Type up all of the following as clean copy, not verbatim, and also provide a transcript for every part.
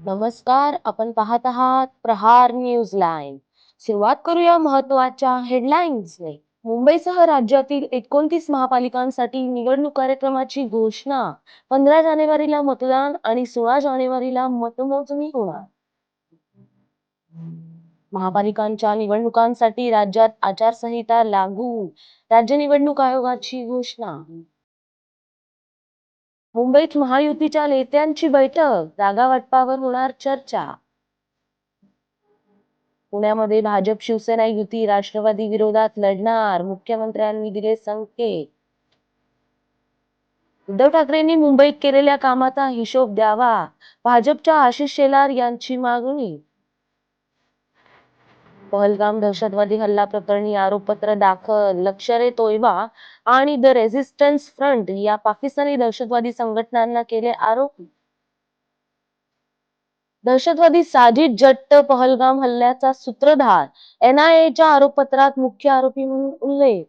नमस्कार, आपण पाहत आहात प्रहार न्यूज लाईव्ह. सुरुवात करूया महत्त्वाच्या हेडलाईन्सने. मुंबईसह राज्यातील 29 महापालिकांसाठी निवडणूक कार्यक्रमाची घोषणा. 15 जानेवारीला मतदान आणि 16 जानेवारीला मतमोजणी होणार. महापालिकांच्या निवडणुकांसाठी राज्यात आचारसंहिता लागू. राज्य निवडणूक आयोगाची घोषणा. मुंबईत महायुतीच्या नेत्यांची बैठक, जागा वाटपावर होणार चर्चा. पुण्यामध्ये भाजप शिवसेना युती राष्ट्रवादी विरोधात लढणार, मुख्यमंत्र्यांनी दिले संकेत. उद्धव ठाकरेंनी मुंबईत केलेल्या कामाचा हिशोब द्यावा, भाजपच्या आशिष शेलार यांची मागणी. पहलगाम दहशतवादी हल्ला प्रकरणी आरोपपत्र दाखल. लष्कर-ए-तोयबा आणि द रेझिस्टन्स फ्रंट या पाकिस्तानी दहशतवादी संघटनांना केले आरोप. दहशतवादी साजिद जट्ट पहलगाम हल्ल्याचा सूत्रधार, NIAच्या आरोपपत्रात मुख्य आरोपी म्हणून उल्लेख.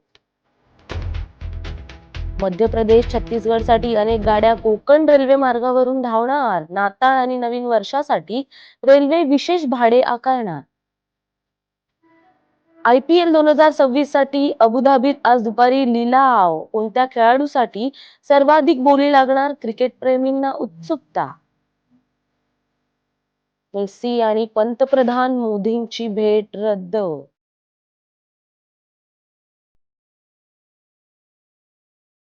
मध्य प्रदेश छत्तीसगडसाठी अनेक गाड्या कोकण रेल्वे मार्गावरून धावणार. नाताळ आणि नवीन वर्षासाठी रेल्वे विशेष भाडे आकारणार. IPL 2026 साठी अबुधाबीत आज दुपारी लिलाव. कोणत्या खेळाडूसाठी सर्वाधिक बोली लागणार, क्रिकेटप्रेमींना उत्सुकता. मेसी आणि पंतप्रधान मोदींची भेट रद्द.